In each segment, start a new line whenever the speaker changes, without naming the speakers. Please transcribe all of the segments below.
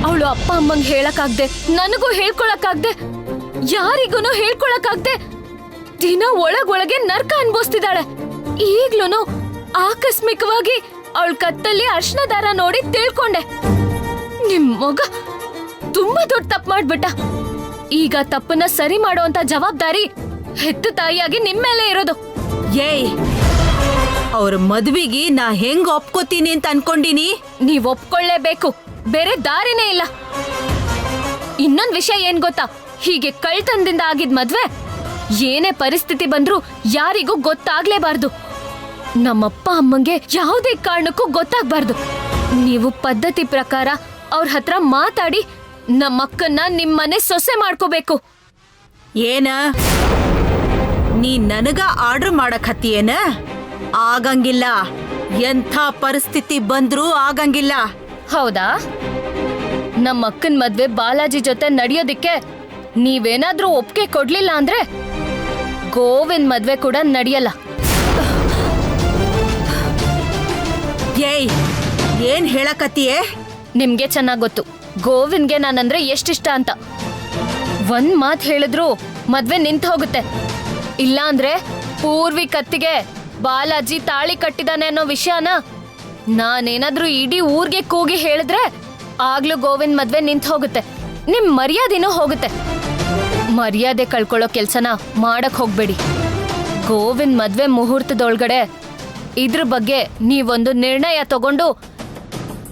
ಅವಳು ಅಪ್ಪ ಅಮ್ಮಂಗ್ ಹೇಳಕ್ಕಾಗ್ದೆ, ನನಗೂ ಹೇಳ್ಕೊಳಕ್ಕಾಗ್ದೆ, ಯಾರಿಗೂ ಹೇಳ್ಕೊಳಕ್ಕಾಗ್ದೆ ದಿನ ಒಳಗೊಳಗೆ ನರ್ಕ ಅನ್ಭವಿಸ್ತಿದ್ದಾಳೆ. ಈಗ್ಲೂನು ಆಕಸ್ಮಿಕವಾಗಿ ಅವಳ ಕತ್ತಲ್ಲಿ ಅರ್ಶನ ದಾರ ನೋಡಿ ತಿಳ್ಕೊಂಡೆ. ನಿಮ್ ಮಗ ತುಂಬಾ ದೊಡ್ಡ ತಪ್ಪು ಮಾಡ್ಬಿಟ್ಟ. ಈಗ ತಪ್ಪನ್ನ ಸರಿ ಮಾಡುವಂತ ಜವಾಬ್ದಾರಿ ಹೆತ್ತ ತಾಯಿಯಾಗಿ ನಿಮ್ಮೇಲೆ ಇರೋದು.
ಏಯ್, ಅವ್ರ ಮದ್ವಿಗೆ ನಾ ಹೆಂಗ್ ಒಪ್ಕೋತೀನಿ ಅಂತ ಅನ್ಕೊಂಡಿನಿ?
ನೀವ್ ಒಪ್ಕೊಳ್ಳೇಬೇಕು, ಬೇರೆ ದಾರಿನೇ ಇಲ್ಲ. ಇನ್ನೊಂದ್ ವಿಷಯ ಏನ್ ಗೊತ್ತಾ, ಹೀಗೆ ಕಳ್ತನದಿಂದ ಆಗಿದ್ ಮದ್ವೆ ಏನೇ ಪರಿಸ್ಥಿತಿ ಬಂದ್ರೂ ಯಾರಿಗೂ ಗೊತ್ತಾಗ್ಲೇಬಾರ್ದು. ನಮ್ಮಪ್ಪ ಅಮ್ಮಂಗೆ ಯಾವುದೇ ಕಾರಣಕ್ಕೂ ಗೊತ್ತಾಗ್ಬಾರ್ದು. ನೀವು ಪದ್ಧತಿ ಪ್ರಕಾರ ಅವ್ರ ಹತ್ರ ಮಾತಾಡಿ ನಮ್ಮಕ್ಕನ್ನ ನಿಮ್ಮನೆ ಸೊಸೆ ಮಾಡ್ಕೋಬೇಕು.
ಏನ ನೀ ನನಗ ಆರ್ಡರ್ ಮಾಡಕ್ ಹತ್ತೀಯೇನ? ಆಗಂಗಿಲ್ಲ. ಎಂಥ ಪರಿಸ್ಥಿತಿ ಬಂದ್ರೂ ಆಗಂಗಿಲ್ಲ.
ಹೌದಾ? ನಮ್ಮಕ್ಕನ್ ಮದ್ವೆ ಬಾಲಾಜಿ ಜೊತೆ ನಡೆಯೋದಿಕ್ಕೆ ನೀವೇನಾದ್ರೂ ಒಪ್ಪಿಗೆ ಕೊಡ್ಲಿಲ್ಲ ಅಂದ್ರೆ ಗೋವಿಂದ್ ಮದ್ವೆ ಕೂಡ ನಡೆಯಲ್ಲ.
ಏಯ್, ಏನ್ ಹೇಳಕತ್ತೀಯೇ?
ನಿಮ್ಗೆ ಚೆನ್ನಾಗ್ ಗೊತ್ತು ಗೋವಿಂದ್ಗೆ ನಾನಂದ್ರೆ ಎಷ್ಟಿಷ್ಟ ಅಂತ. ಒಂದ್ ಮಾತ್ ಹೇಳಿದ್ರು ಮದ್ವೆ ನಿಂತು ಹೋಗುತ್ತೆ. ಇಲ್ಲ ಅಂದ್ರೆ ಪೂರ್ವಿ ಕತ್ತಿಗೆ ಬಾಲಾಜಿ ತಾಳಿ ಕಟ್ಟಿದಾನೆ ಅನ್ನೋ ವಿಷಯನ ನಾನೇನಾದ್ರೂ ಇಡೀ ಊರ್ಗೆ ಕೂಗಿ ಹೇಳಿದ್ರೆ ಆಗ್ಲೂ ಗೋವಿಂದ್ ಮದ್ವೆ ನಿಂತು ಹೋಗುತ್ತೆ. ನಿಮ್ ಮರ್ಯಾದೆನೂ ಹೋಗುತ್ತೆ. ಮರ್ಯಾದೆ ಕಳ್ಕೊಳ್ಳೋ ಕೆಲ್ಸನ ಮಾಡಕ್ ಹೋಗ್ಬೇಡಿ. ಗೋವಿಂದ್ ಮದ್ವೆ ಮುಹೂರ್ತದೊಳಗಡೆ ಇದ್ರ ಬಗ್ಗೆ ನೀವೊಂದು ನಿರ್ಣಯ ತಗೊಂಡು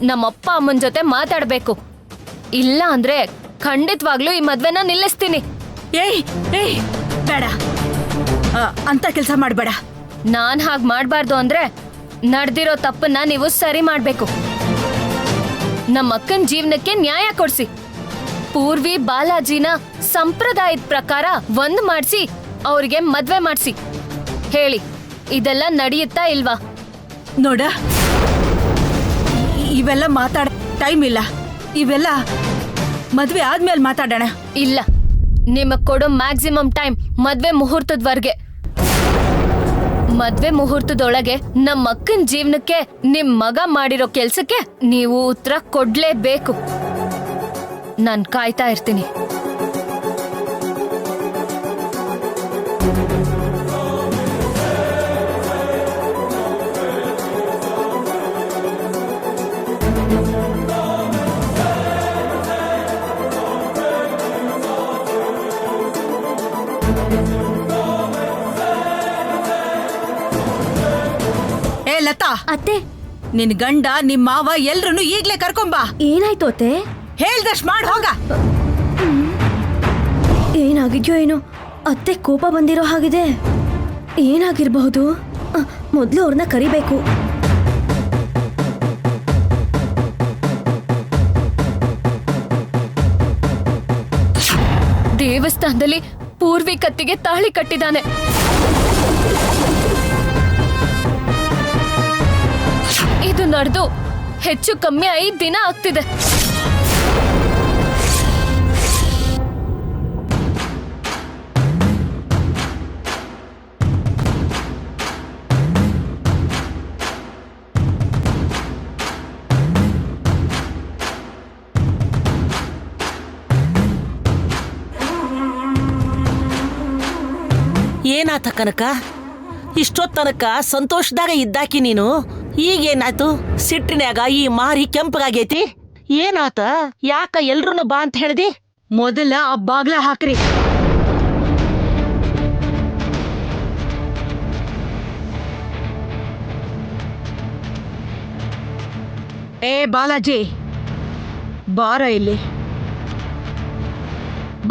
ನಮ್ಮಪ್ಪ ಅಮ್ಮನ ಜೊತೆ ಮಾತಾಡ್ಬೇಕು. ಇಲ್ಲ ಅಂದ್ರೆ ಖಂಡಿತವಾಗ್ಲೂ ಈ ಮದ್ವೆನ ನಿಲ್ಲಿಸ್ತೀನಿ.
ಏಯ್ ಏಯ್, ಬೇಡ, ಅಂತ ಕೆಲ್ಸ ಮಾಡ್ಬೇಡ.
ನಾನ್ ಹಾಗ್ ಮಾಡ್ಬಾರ್ದು ಅಂದ್ರೆ ನಡ್ದಿರೋ ತಪ್ಪನ್ನ ನೀವು ಸರಿ ಮಾಡ್ಬೇಕು. ನಮ್ಮ ಅಕ್ಕನ ಜೀವನಕ್ಕೆ ನ್ಯಾಯ ಕೊಡ್ಸಿ. ಪೂರ್ವಿ ಬಾಲಾಜಿನ ಸಂಪ್ರದಾಯದ ಪ್ರಕಾರ ಒಂದ್ ಮಾಡ್ಸಿ ಅವ್ರಿಗೆ ಮದ್ವೆ ಮಾಡ್ಸಿ. ಹೇಳಿ, ಇದೆಲ್ಲ ನಡೆಯುತ್ತಾ ಇಲ್ವಾ?
ನೋಡ, ಇವೆಲ್ಲ ಮಾತಾಡ ಟೈಮ್ ಇಲ್ಲ. ಇವೆಲ್ಲ ಮದ್ವೆ ಆದ್ಮೇಲೆ ಮಾತಾಡೋಣ.
ಇಲ್ಲ, ನಿಮಗ್ ಕೊಡೋ ಮ್ಯಾಕ್ಸಿಮಮ್ ಟೈಮ್ ಮದ್ವೆ ಮುಹೂರ್ತದವರೆಗೆ. ಮದ್ವೆ ಮುಹೂರ್ತದೊಳಗೆ ನಮ್ಮ ಅಕ್ಕನ ಜೀವನಕ್ಕೆ ನಿಮ್ ಮಗ ಮಾಡಿರೋ ಕೆಲ್ಸಕ್ಕೆ ನೀವು ಉತ್ತರ ಕೊಡ್ಲೇಬೇಕು. ನಾನ್ ಕಾಯ್ತಾ ಇರ್ತೀನಿ.
ಏ ಲತಾ,
ಅತ್ತೆ,
ನಿನ್ ಗಂಡ ನಿಮ್ ಮಾವ ಎಲ್ರನ್ನು ಈಗ್ಲೇ ಕರ್ಕೊಂಬಾ.
ಏನಾಯ್ತು ಅತ್ತೆ?
ಹೇಳ್ದಷ್ಟ್ ಮಾಡ್ ಹೋಗ.
ಏನಾಗಿದ್ಯೋ ಏನೋ, ಅತ್ತೆ ಕೋಪ ಬಂದಿರೋ ಹಾಗಿದೆ. ಏನಾಗಿರ್ಬಹುದು? ಮೊದ್ಲು ಅವ್ರನ್ನ ಕರಿಬೇಕು.
ದೇವಸ್ಥಾನದಲ್ಲಿ ಪೂರ್ವಿ ಕತ್ತಿಗೆ ತಾಳಿ ಕಟ್ಟಿದಾನೆ. ಇದು ನಡೆದು ಹೆಚ್ಚು ಕಮ್ಮಿ 5 ದಿನ ಆಗ್ತಿದೆ.
ಏನಾತ ಕನಕ? ಇಷ್ಟೊತ್ ತನಕ ಸಂತೋಷದಾಗ ಇದ್ದಾಕಿ ನೀನು, ಈಗೇನಾಯ್ತು? ಸಿಟ್ಟಿನ್ಯಾಗ ಈ ಮಾರಿ ಕೆಂಪಗಾಗೈತಿ. ಏನಾತ? ಯಾಕ ಎಲ್ರೂ ಬಾ ಅಂತ ಹೇಳ್ದಿ?
ಮೊದಲ ಆ ಬಾಗ್ಲ ಹಾಕ್ರಿ. ಏ ಬಾಲಾಜಿ, ಬಾರ ಇಲ್ಲಿ.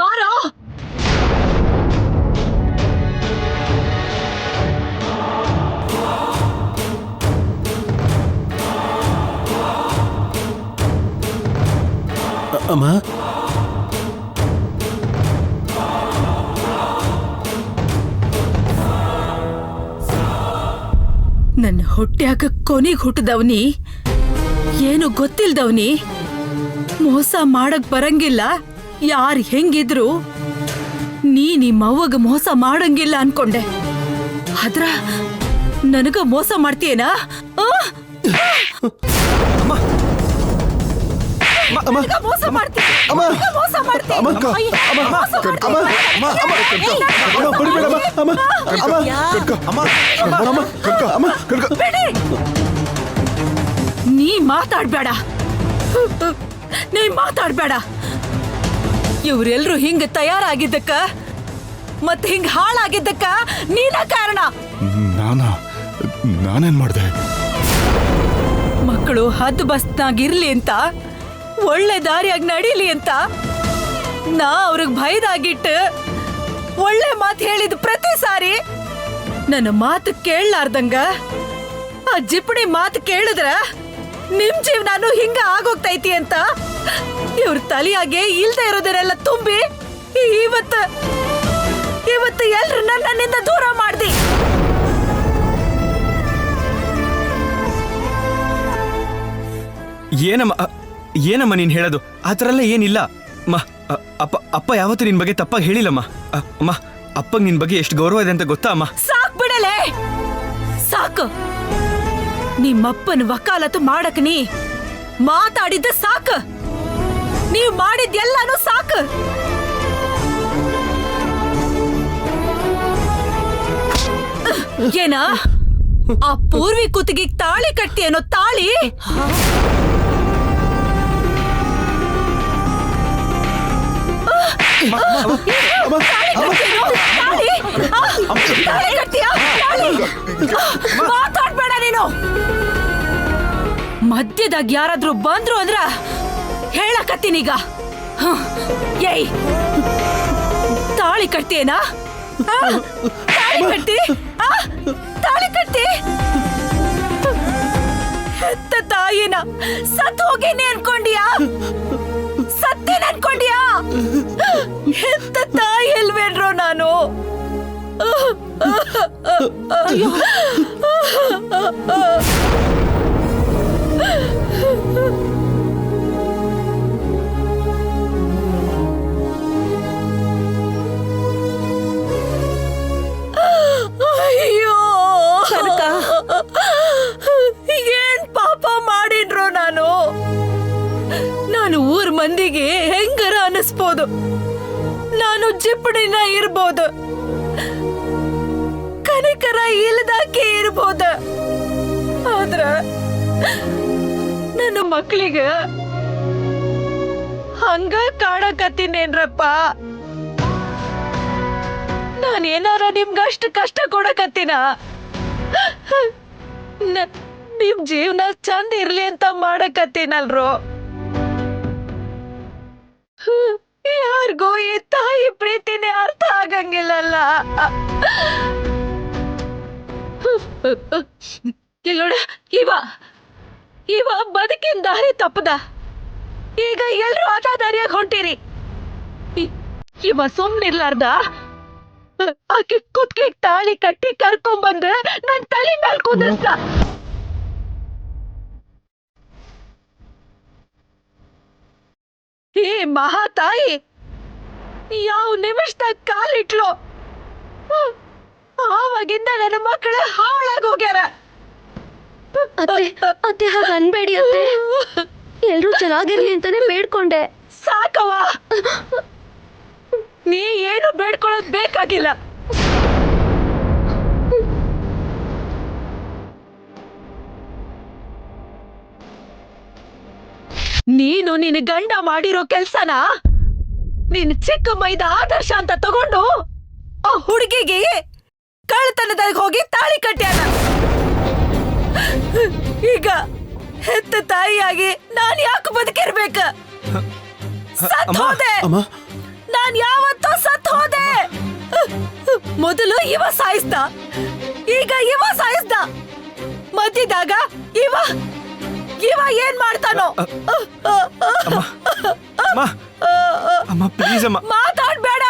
ಬಾರೋ.
ಅಮ್ಮ,
ನನ್ನ ಹೊಟ್ಯಾಗ ಕೊನೆಗ್ ಹುಟ್ಟದವ್ನಿ, ಏನು ಗೊತ್ತಿಲ್ದವ್ನಿ, ಮೋಸ ಮಾಡಕ್ ಬರಂಗಿಲ್ಲ. ಯಾರ್ ಹೆಂಗಿದ್ರು ನೀ ನಿಮ್ಮವ್ವಗ ಮೋಸ ಮಾಡಂಗಿಲ್ಲ ಅನ್ಕೊಂಡೆ. ಆದ್ರ ನನಗ ಮೋಸ ಮಾಡ್ತೀಯೇನಾ? ನನಗೆ ಮೋಸ ಮಾಡ್ತೀನಿ,
ಅಮ್ಮ.
ನನಗೆ ಮೋಸ ಮಾಡ್ತೀನಿ.
ಅಮ್ಮ, ಅಕ್ಕ.
ಅಯ್ಯೋ,
ಅಮ್ಮ,
ಮೋಸ
ಕನಕ.
ಮಾಡ್ತೀನಿ.
ಅಮ್ಮ, ಅಮ್ಮ, ಕನಕ. ಅಮ್ಮ, ಬಡಿಬೇಡ, ಅಮ್ಮ. ಅಮ್ಮ, ಅಮ್ಮ, ಕನಕ. ಅಮ್ಮ, ಅಮ್ಮ, ಕನಕ. ಅಮ್ಮ, ಕನಕ.
ಬಿಡಿ. ನೀ ಮಾತಾಡ್ಬೇಡ, ನೀ ಮಾತಾಡ್ಬೇಡ. ಇವ್ರೆಲ್ರು ಹಿಂಗ ತಯಾರಾಗಿದ್ದಕ್ಕ ಮತ್ ಹಿಂಗ ಹಾಳಾಗಿದ್ದಕ್ಕ ನೀನ ಕಾರಣ.
ನಾನೇನ್ ಮಾಡ್ದೆ?
ಮಕ್ಕಳು ಹದ್ದು ಬಸ್ನಾಗಿರ್ಲಿ ಅಂತ, ಒಳ್ಳೆ ದಾರಿಯಾಗಿ ನಡೀಲಿ ಅಂತ ನಾ ಅವ್ರಿಗೆ ಭಯದಾಗಿಟ್ಟು ಒಳ್ಳೆ ಮಾತು ಹೇಳಿದ ಪ್ರತಿ ಸಾರಿ ನನ್ನ ಮಾತು ಕೇಳಲಾರ್ದಂಗ ಆ ಜಿಪಣಿ ಮಾತು ಕೇಳಿದ್ರ ನಿಮ್ ಜೀವನಾನು ಹಿಂಗ ಆಗೋಗ್ತೈತಿ ಅಂತ ಇವ್ರ ತಲೆಯಾಗೆ ಇಲ್ದೇ ಇರೋದನ್ನೆಲ್ಲ ತುಂಬಿ ಇವತ್ತು ಎಲ್ರು ನನ್ನಿಂದ ದೂರ ಮಾಡ್ದಿ.
ಏನಮ್ಮ ನೀನ್ ಹೇಳೋದು? ಆ ಥರ ಎಲ್ಲ ಏನಿಲ್ಲ ಅಮ್ಮ. ಅಪ್ಪ ಯಾವತ್ತೂ ನಿನ್ ಬಗ್ಗೆ ತಪ್ಪಾಗಿ ಹೇಳಿಲ್ಲಮ್ಮ. ಅಮ್ಮ, ಅಪ್ಪಗೆ ನಿನ್ ಬಗ್ಗೆ ಎಷ್ಟು ಗೌರವ ಇದೆ ಅಂತ ಗೊತ್ತಾ ಅಮ್ಮ?
ಸಾಕ್ ಬಿಡಲೇ, ಸಾಕು. ನಿಮ್ಮಪ್ಪನ ವಕಾಲತ್ತು ಮಾಡಕ್ ನೀ ಮಾತಾಡಿದ್ದ ಸಾಕು, ನೀವ್ ಮಾಡಿದ್ದೆಲ್ಲಾನು ಸಾಕು. ಏನ ಆ ಪೂರ್ವಿ ಕುತ್ತಿಗೆ ತಾಳಿ ಕಟ್ಟಿ ಅನ್ನೋ ತಾಳಿ ಮಾತಾಡ್ಬೇಡ ನೀನು. ಮಧ್ಯದಾಗ ಯಾರಾದ್ರೂ ಬಂದ್ರು ಅಂದ್ರ ಹೇಳಕತ್ತೀನೀಗ. ಏಯ್, ತಾಳಿ ಕಟ್ತೀಯೇನಾ? ತಾಳಿ ಕಟ್ಟಿ, ತಾಳಿ ಕಟ್ಟಿ. ಹೆತ್ತ ತಾಯಿನ ಸತ್ ಹೋಗೇನೆ ಅನ್ಕೊಂಡಿಯಾ? ಸತ್ತೇನೆ ಅನ್ಕೊಂಡಿಯಾ? ಹೆತ್ತ ತಾಯಿ ಅಲ್ವೇನ್ರೋ ನಾನು. ಅಯ್ಯೋ, ಏನ್ ಪಾಪ ಮಾಡಿನ್ರೋ ನಾನು. ನಾನು ಊರ್ ಮಂದಿಗೆ ಹೆಂಗರ ಅನಿಸ್ಬೋದು, ನಾನು ಜಿಪ್ಪಡಿನ ಇರ್ಬೋದು, ಕನಿಕರ ಇಲ್ದಾಕೆ ಇರ್ಬೋದು. ಆದ್ರ ನನ್ನ ಮಕ್ಳಿಗೆ ಹಂಗ ಕಾಡಕತ್ತೀನೇನ್ರಪ್ಪ. ನಾನೇನಾರ ನಿಮ್ಗಷ್ಟು ಕಷ್ಟ ಕೊಡಕತ್ತೀನ? ನಿಮ್ ಜೀವನ ಚಂದ ಇರ್ಲಿ ಅಂತ ಮಾಡಕತ್ತೀನಲ್ರೋ. ಯಾರಿಗೋ ಈ ತಾಯಿ ಪ್ರೀತಿನೇ ಅರ್ಥ ಆಗಂಗಿಲ್ಲಲ್ಲ. ಇಲ್ಲೋಡ, ಇವ ಬದುಕಿನ ದಾರಿ ತಪ್ಪದ. ಈಗ ಎಲ್ರು ಆಟ ದಾರಿಯಾಗ ಹೊಂಟಿರಿ. ಇವ ಸುಮ್ನಿರ್ಲಾರ್ದ ಆಕೆ ಕುತ್ಗೆ ತಾಳಿ ಕಟ್ಟಿ ಕರ್ಕೊಂಡ್ಬಂದ ನನ್ ತಲೆ ಮೇಲೆ ಕುದಿಸ್ದ. ಈ ಮಹಾ ತಾಯಿ ಯಾವ ನಿಮಿಷದಾಗ ಕಾಲಿಟ್ಲು ಆವಾಗಿಂದ ನನ್ನ ಮಕ್ಕಳ ಹಾಳಾಗ ಹೋಗ್ಯಾರ.
ಅತ್ತೆ ಹಾಗೆ ಅನ್ಬೇಡಿ ಅತ್ತೆ, ಎಲ್ರೂ ಚೆನ್ನಾಗಿರ್ಲಿ ಅಂತಾನೆ ಬೇಡ್ಕೊಂಡೆ.
ಸಾಕವ್ವ, ನೀ ಏನು ಬೇಡ್ಕೊಳ್ಳೋದ್ ಬೇಕಾಗಿಲ್ಲ. ನೀನು ನಿನ್ನ ಗಂಡ ಮಾಡಿರೋ ಕೆಲ್ಸನ ನಿನ್ ಚಿಕ್ಕ ಮೈದ ಆದರ್ಶ ಅಂತ ತಗೊಂಡು ಆ ಹುಡುಗಿಗೆ ಕಳ್ತನದಾಗ ಹೋಗಿ ತಾಳಿ ಕಟ್ಟ್ಯಾನ. ಈಗ ಹೆತ್ತ ತಾಯಿಯಾಗಿ ನಾನ್ ಯಾಕೆ ಬದುಕಿರ್ಬೇಕ? ಸತ್ ಹೋದೆ, ನಾನ್ ಯಾವತ್ತೋ ಸತ್ ಹೋದೆ. ಮೊದಲು ಇವ ಸಾಯಿಸ್ದ, ಈಗ ಇವ ಸಾಯಿಸ್ದ. ಮಧ್ಯದಾಗ ಇವ ಏನ್ ಮಾಡ್ತಾನೋ?
ಅಮ್ಮ ಪ್ಲೀಸ್ ಅಮ್ಮ,
ಮಾತಾಡ್ಬೇಡ.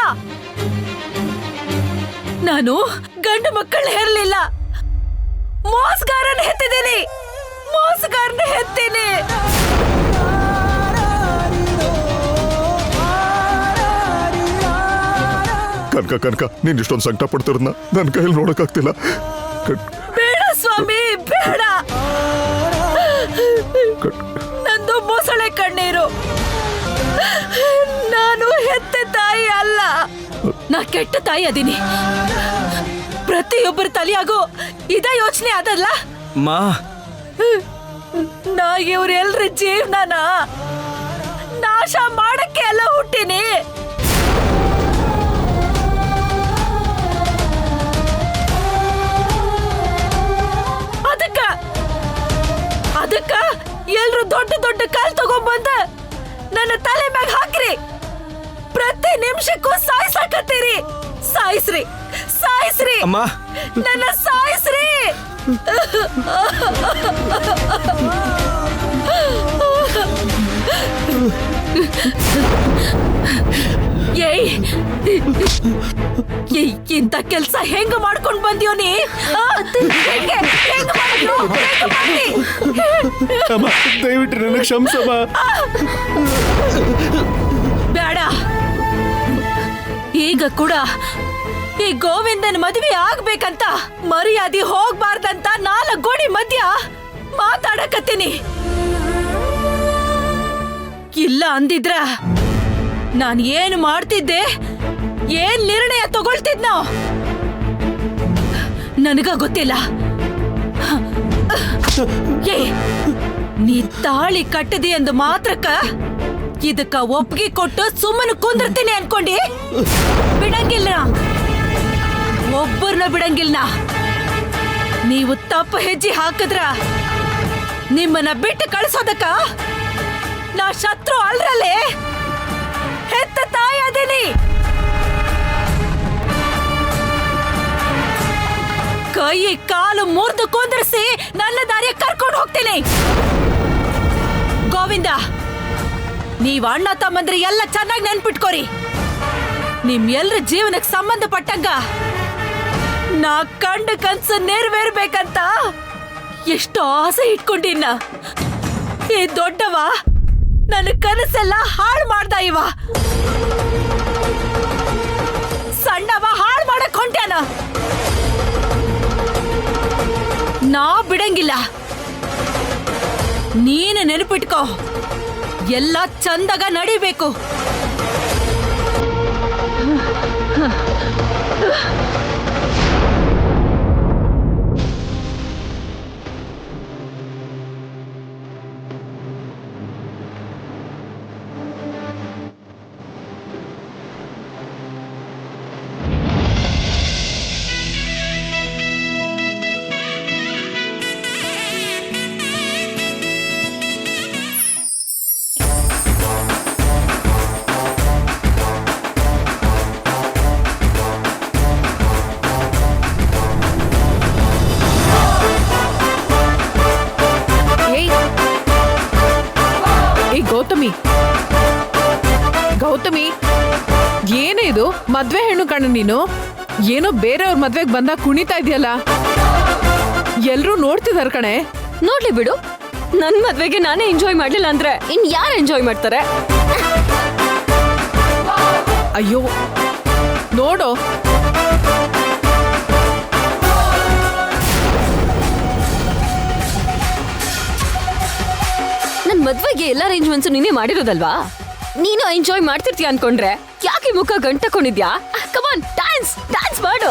ನಾನು ಗಂಡು ಮಕ್ಕಳ ಹೆರ್ಲಿಲ್ಲ, ಮೋಸಗಾರನ ಹೆತ್ತಿದ್ದೀನಿ, ಮೋಸಗಾರನ ಹೆತ್ತೀನಿ.
ಕನಕ, ನೀನ್ ಇಷ್ಟೊಂದು ಸಂಕಟ ಪಡ್ತಿರೋದ್ನ ನನ್ನ ಕೈಯಲ್ಲಿ ನೋಡಕ್ಕಾಗ್ತಿಲ್ಲ.
ಬೇಡ ಸ್ವಾಮಿ, ಬೇಡ. ನಂದು ಮೊಸಳೆ ಕಣ್ಣೀರು. ನಾ ಕೆಟ್ಟ ತಾಯಿ ಅದೀನಿ. ಪ್ರತಿಯೊಬ್ಬರ ತಲೆಯಾಗೂ ಇದೇ ಯೋಚನೆ ಅದಲ್ಲ.
ಮಾ
ನಾ ಇವ್ರೆಲ್ರ ಜೀವನನ ನಾಶ ಮಾಡಕ್ಕೆ ಎಲ್ಲ ಹುಟ್ಟಿನಿ. ಅದಕ್ಕ ಎಲ್ರು ದೊಡ್ಡ ದೊಡ್ಡ ಕಾಲ್ ತಗೊಂಡ್ಬಂದ ನನ್ನ ತಲೆ ಮ್ಯಾಗ ಹಾಕ್ರಿ. ಪ್ರತಿ ನಿಮಿಷಕ್ಕೂ ಸಾಯಿಸಾಕತ್ತೀರಿ. ಸಾಯಿಸ್ರಿ, ಸಾಯಿಸ್ರಿ,
ಅಮ್ಮ
ನನ್ನ ಸಾಯಿಸ್ರಿ. ಏಯ್, ಇಂಥ ಕೆಲ್ಸ ಹೆಂಗ ಮಾಡ್ಕೊಂಡ್ ಬಂದ್ಯೋ ನೀ?
ಅಮ್ಮ ದಯವಿಟ್ಟು ನನಗೆ ಕ್ಷಮಿಸಮ್ಮ.
ಬೇಡ. ಈಗ ಕೂಡ ಈ ಗೋವಿಂದನ್ ಮದುವೆ ಆಗ್ಬೇಕಂತ ಮರ್ಯಾದೆ ಹೋಗ್ಬಾರ್ದಂತ 4 ಗೋಡಿ ಮಧ್ಯ ಮಾತಾಡಕತ್ತೀನಿ. ಇಲ್ಲ ಅಂದಿದ್ರ ನಾನ್ ಏನ್ ಮಾಡ್ತಿದ್ದೆ, ಏನ್ ನಿರ್ಣಯ ತಗೊಳ್ತಿದ್ನೋ ನನಗ ಗೊತ್ತಿಲ್ಲ. ಏ, ನೀ ತಾಳಿ ಕಟ್ಟದಿ ಅಂದ ಮಾತ್ರಕ್ಕ ಇದಕ್ಕ ಒಪ್ಪಿಗೆ ಕೊಟ್ಟು ಸುಮ್ಮನೆ ಕುಂದಿರ್ತೀನಿ ಅನ್ಕೊಂಡಿ? ಬಿಡಂಗಿಲ್ಲ, ಒಬ್ಬರನ್ನ ಬಿಡಂಗಿಲ್ಲ. ನೀವು ತಪ್ಪು ಹೆಜ್ಜೆ ಹಾಕಿದ್ರ ನಿಮ್ಮನ್ನ ಬಿಟ್ಟು ಕಳಿಸೋದಕ್ಕ ನಾ ಶತ್ರು ಅಲ್ರಲ್ಲೇ, ಹೆತ್ತ ತಾಯಿ ಅದೀನಿ. ಕೈ ಕಾಲು ಮುರಿದು ಕುಂದಿರಿಸಿ ನನ್ನ ದಾರಿಯ ಕರ್ಕೊಂಡು ಹೋಗ್ತೀನಿ. ಗೋವಿಂದ, ನೀವ್ ಅಣ್ಣ ತಮ್ಮಂದ್ರೆ ಎಲ್ಲ ಚೆನ್ನಾಗಿ ನೆನ್ಪಿಟ್ಕೋರಿ. ನಿಮ್ ಎಲ್ರ ಜೀವನಕ್ಕೆ ಸಂಬಂಧಪಟ್ಟಂಗ ನಾ ಕಂಡ ಕನ್ಸು ನೆರವೇರ್ಬೇಕಂತ ಎಷ್ಟೋ ಆಸೆ ಇಟ್ಕೊಂಡಿನ್ನ. ಈ ದೊಡ್ಡವ ನನ್ನ ಕನಸೆಲ್ಲ ಹಾಳು ಮಾಡ್ದ. ಇವ ಸಣ್ಣವ ಹಾಳು ಮಾಡಕ್ ಹೊಂಟ್ಯಾನ. ನಾ ಬಿಡಂಗಿಲ್ಲ. ನೀನು ನೆನಪಿಟ್ಕೋ, ಎಲ್ಲ ಚಂದಾಗ ನಡಿಬೇಕು.
ಗೌತಮಿ, ಏನೇ ಇದು? ಮದ್ವೆ ಹೆಣ್ಣು ಕಣ್ಣು ನೀನು. ಏನೋ ಬೇರೆಯವ್ರ ಮದ್ವೆಗೆ ಬಂದಾಗ ಕುಣಿತಾ ಇದೆಯಲ್ಲ, ಎಲ್ರೂ ನೋಡ್ತಿದಾರ ಕಣೆ.
ನೋಡ್ಲಿ ಬಿಡು, ನನ್ ಮದ್ವೆಗೆ ನಾನೇ ಎಂಜಾಯ್ ಮಾಡ್ಲಿಲ್ಲ ಅಂದ್ರೆ ಇನ್ ಯಾರು ಎಂಜಾಯ್ ಮಾಡ್ತಾರೆ?
ಅಯ್ಯೋ ನೋಡು,
ನನ್ ಮದ್ವೆಗೆ ಎಲ್ಲ ಅರೇಂಜ್ಮೆಂಟ್ಸ್ ನೀನೇ ಮಾಡಿರೋದಲ್ವಾ? ನೀನು ಎಂಜಾಯ್ ಮಾಡ್ತಿರ್ತೀಯ ಅನ್ಕೊಂಡ್ರೆ ಯಾಕೆ ಮುಖ ಗಂಟಕೊಂಡಿದ್ಯಾ? ಕಮಾನ್, ಡ್ಯಾನ್ಸ್ ಡ್ಯಾನ್ಸ್ ಮಾಡು.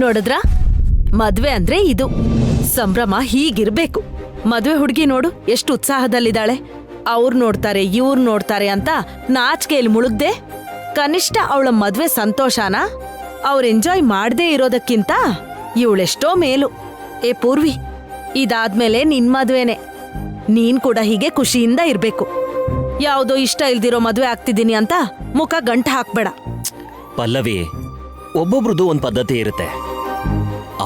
ನೋಡಿದ್ರ, ಮದ್ವೆ ಅಂದ್ರೆ ಇದು ಸಂಭ್ರಮ. ಹೀಗಿರ್ಬೇಕು. ಮದ್ವೆ ಹುಡುಗಿ ನೋಡು ಎಷ್ಟು ಉತ್ಸಾಹದಲ್ಲಿದ್ದಾಳೆ. ಅವ್ರು ನೋಡ್ತಾರೆ, ಇವ್ರು ನೋಡ್ತಾರೆ ಅಂತ ನಾಚಿಕೆಯಲ್ಲಿ ಮುಳುಗ್ದೆ. ಕನಿಷ್ಠ ಅವಳ ಮದ್ವೆ ಸಂತೋಷನ ಅವ್ರು ಎಂಜಾಯ್ ಮಾಡದೇ ಇರೋದಕ್ಕಿಂತ ಇವಳೆಷ್ಟೋ ಮೇಲು. ಏ ಪೂರ್ವಿ, ಇದಾದ್ಮೇಲೆ ನಿನ್ ಮದ್ವೆನೆ. ನೀನ್ ಕೂಡ ಹೀಗೆ ಖುಷಿಯಿಂದ ಇರ್ಬೇಕು. ಯಾವುದೋ ಇಷ್ಟ ಇಲ್ದಿರೋ ಮದ್ವೆ ಆಗ್ತಿದ್ದೀನಿ ಅಂತ ಮುಖ ಗಂಟು ಹಾಕ್ಬೇಡ.
ಪಲ್ಲವಿ, ಒಬ್ಬೊಬ್ರದ್ದು ಒಂದು ಪದ್ಧತಿ ಇರುತ್ತೆ.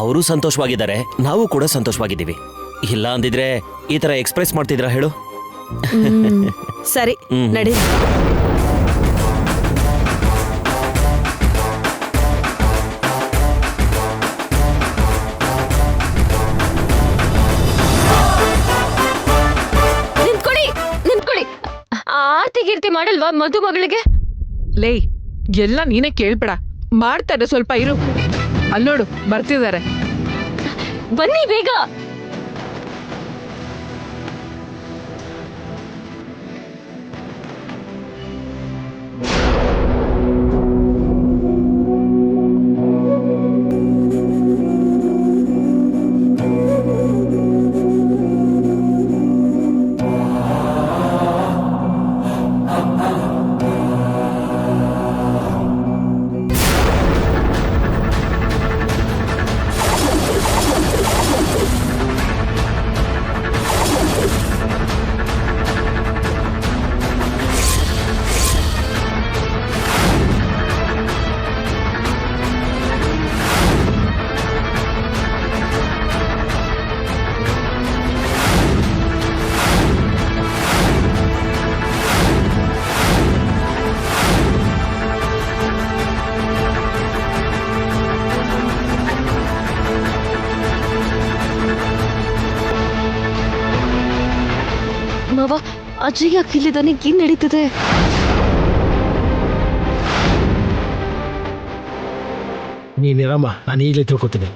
ಅವರು ಸಂತೋಷವಾಗಿದ್ದಾರೆ, ನಾವು ಕೂಡ ಸಂತೋಷವಾಗಿದ್ದೀವಿ. ಇಲ್ಲ ಅಂದಿದ್ರೆ ಈ ತರ ಎಕ್ಸ್ಪ್ರೆಸ್ ಮಾಡ್ತಿದ್ರ ಹೇಳು?
ಸರಿ, ನಡಿ.
ನಿಂತ್ಕೊಳ್ಳಿ ನಿಂತ್ಕೊಳ್ಳಿ. ಆರ್ತಿ ಗೀರ್ತಿ ಮಾಡಲ್ವಾ ಮದುಮಗಳಿಗೆ?
ಲೇ, ಎಲ್ಲ ನೀನೇ ಕೇಳ್ಬೇಡ. ಮಾಡ್ತಾರೆ, ಸ್ವಲ್ಪ ಇರು. ಅಲ್ಲಿ ನೋಡು ಬರ್ತಿದ್ದಾರೆ.
ಬನ್ನಿ ಬೇಗ. ಮಾವ, ಅಜ್ಜಿ ಯಾಕೆ ಇಲ್ಲಿದ್ದಾನೆ? ಏನ್ ನಡೀತಿದೆ?
ನೀನಿರಮ್ಮ, ನಾನು ಈಗಲೇ ತಿಳ್ಕೊತೀನಿ.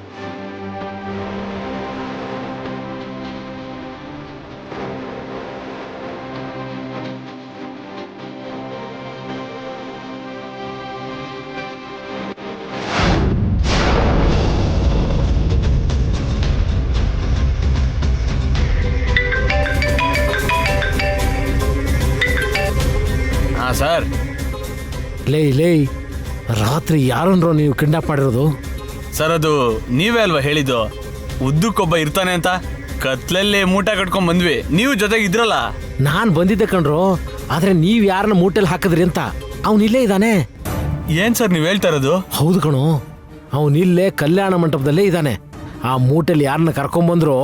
ಹಾ ಸರ್.
ಲೇ ರಾತ್ರಿ ಯಾರನ್ರೋ ನೀವು ಕಿಡ್ನಾಪ್ ಮಾಡಿರೋದು?
ಸರ್ ಅದು ನೀವೇ ಅಲ್ವಾ ಹೇಳಿದ್ದು ಉದ್ದಕ್ಕೊಬ್ಬ ಇರ್ತಾನೆ ಅಂತ? ಕತ್ಲಲ್ಲಿ ಮೂಟ ಕಟ್ಕೊಂಡ್ ಬಂದ್ವಿ, ನೀವು ಜೊತೆಗೆ ಇದ್ರಲ್ಲ.
ನಾನು ಬಂದಿದ್ದೆ ಕಣ್ರೋ, ಆದ್ರೆ ನೀವ್ ಯಾರನ್ನ ಮೂಟೆಲ್ ಹಾಕಿದ್ರಿ ಅಂತ. ಅವನಿಲ್ಲೇ ಇದ್ದಾನೆ.
ಏನ್ ಸರ್ ನೀವ್ ಹೇಳ್ತಾ ಇರೋದು?
ಹೌದು ಕಣೋ, ಅವನಿಲ್ಲೇ ಕಲ್ಯಾಣ ಮಂಟಪದಲ್ಲೇ ಇದ್ದಾನೆ. ಆ ಮೂಟೆಲ್ ಯಾರನ್ನ ಕರ್ಕೊಂಬಂದ್ರು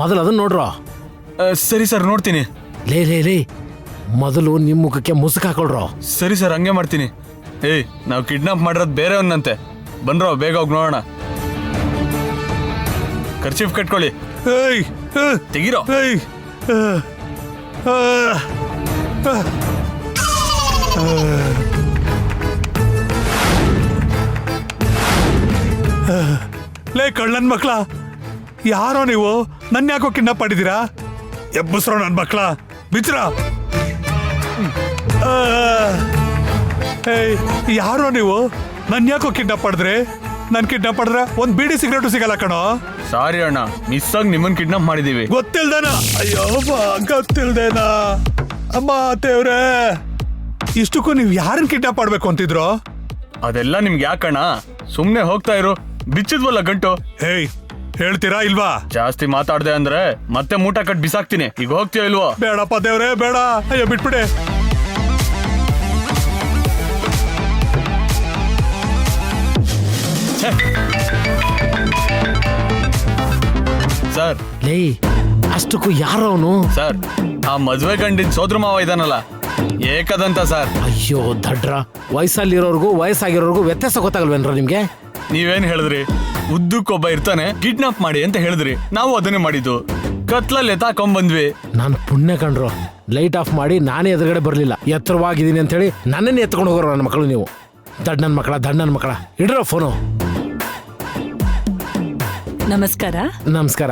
ಮೊದಲು ಅದನ್ನ ನೋಡ್ರೋ.
ಸರಿ ಸರ್, ನೋಡ್ತೀನಿ.
ಲೇ ಮೊದಲು ನಿಮ್ಮ ಮುಖಕ್ಕೆ ಮುಸುಕ್ ಹಾಕೊಳ್ರೋ.
ಸರಿ ಸರ್, ಹಂಗೆ ಮಾಡ್ತೀನಿ. ಏಯ್, ನಾವು ಕಿಡ್ನಾಪ್ ಮಾಡಿರೋದು ಬೇರೆಯವನ್ನಂತೆ. ಬನ್ರೋ, ಬೇಗ ಹೋಗಿ ನೋಡೋಣ. ಖರ್ಚೀಫ್ ಕಟ್ಕೊಳ್ಳಿ. ತೆಗಿರೋ.
ಲೇ ಕಳ್ಳನ್ ಮಕ್ಳ, ಯಾರೋ ನೀವು? ನನ್ನ ಯಾಕೋ ಕಿಡ್ನಾಪ್ ಮಾಡಿದ್ದೀರಾ? ಎಬ್ಬಸ್ರೋ ನನ್ನ ಮಕ್ಳ, ಬಿಚ್ರ. ಯಾರೋ ನೀವು? ನನ್ನ ಯಾಕೋ ಕಿಡ್ನಾಪ್ ಮಾಡಿದ್ರಿ? ನನ್ ಕಿಡ್ನಾಪ್ ಮಾಡಿದ್ರೆ ಒಂದ್ ಬೀಡಿ ಸಿಗರೇಟು ಸಿಗಲ್ಲ ಕಣೋ.
ಸಾರಿ ಅಣ್ಣ, ಮಿಸ್ ಆಗಿ ನಿಮ್ಮನ್ ಕಿಡ್ನಾಪ್ ಮಾಡಿದೀವಿ.
ಗೊತ್ತಿಲ್ದೇನಾ? ಅಯ್ಯೋ ಗೊತ್ತಿಲ್ದೇನಾ? ಅಮ್ಮ ದೇವ್ರೆ, ಇಷ್ಟಕ್ಕೂ ನೀವು ಯಾರನ್ನ ಕಿಡ್ನಾಪ್ ಮಾಡ್ಬೇಕು ಅಂತಿದ್ರು?
ಅದೆಲ್ಲ ನಿಮ್ಗೆ ಯಾಕಣ್ಣ? ಸುಮ್ನೆ ಹೋಗ್ತಾ ಇರು, ಬಿಚ್ಚಿದ್ವಲ್ಲ ಗಂಟು.
ಹೇಯ್, ಹೇಳ್ತೀರಾ ಇಲ್ವಾ?
ಜಾಸ್ತಿ ಮಾತಾಡ್ದೆ ಅಂದ್ರೆ ಮತ್ತೆ ಮೂಟ ಕಟ್ ಬಿಸಾಕ್ತೀನಿ. ಈಗ ಹೋಗ್ತೀಯ ಇಲ್ವೋ?
ಬೇಡಪ್ಪ ದೇವ್ರೆ, ಬೇಡ. ಅಯ್ಯೋ ಬಿಟ್ಬಿಡಿ.
ಸರ್
ಲೇ, ಅಷ್ಟಕ್ಕೂ ಯಾರೋ ಅವನು?
ಸರ್, ಆ ಮದ್ವೆ ಗಂಡಿನ ಸೋದ್ರ ಮಾವ ಇದಾನಲ್ಲ, ಏಕದಂತ ಸರ್.
ಅಯ್ಯೋ ದಡ್ರ, ವಯಸ್ಸಲ್ಲಿರೋರ್ಗೂ ವಯಸ್ಸಾಗಿರೋರ್ಗೂ ವ್ಯತ್ಯಾಸ ಗೊತ್ತಾಗಲ್ವೇನ್ರ ನಿಮ್ಗೆ?
ನೀವೇನ್ ಹೇಳಿದ್ರಿ? ಉದ್ದಕ್ಕೊಬ್ಬ ಇರ್ತಾನೆ, ಕಿಡ್ನಾಪ್ ಮಾಡಿ ಅಂತ ಹೇಳಿದ್ರಿ. ನಾವು ಅದನ್ನೇ ಮಾಡಿದ್ದು. ಕತ್ಲಲ್ಲಿ ಎತ್ತಾಕೊಂಡ್ಬಂದ್ವಿ.
ನಾನು ಪುಣ್ಯ ಕಂಡ್ರು, ಲೈಟ್ ಆಫ್ ಮಾಡಿ ನಾನೇ ಎದುರುಗಡೆ ಬರಲಿಲ್ಲ. ಎತ್ತರವಾಗಿದ್ದೀನಿ ಅಂತ ಹೇಳಿ ನನ್ನನ್ನೇ ಎತ್ಕೊಂಡು ಹೋಗೋರು ನನ್ನ ಮಕ್ಕಳು ನೀವು. ದಡ್ಡನ ಮಕ್ಕಳ ಇಡ್ರೋ ಫೋನು.
ನಮಸ್ಕಾರ.
ನಮಸ್ಕಾರ.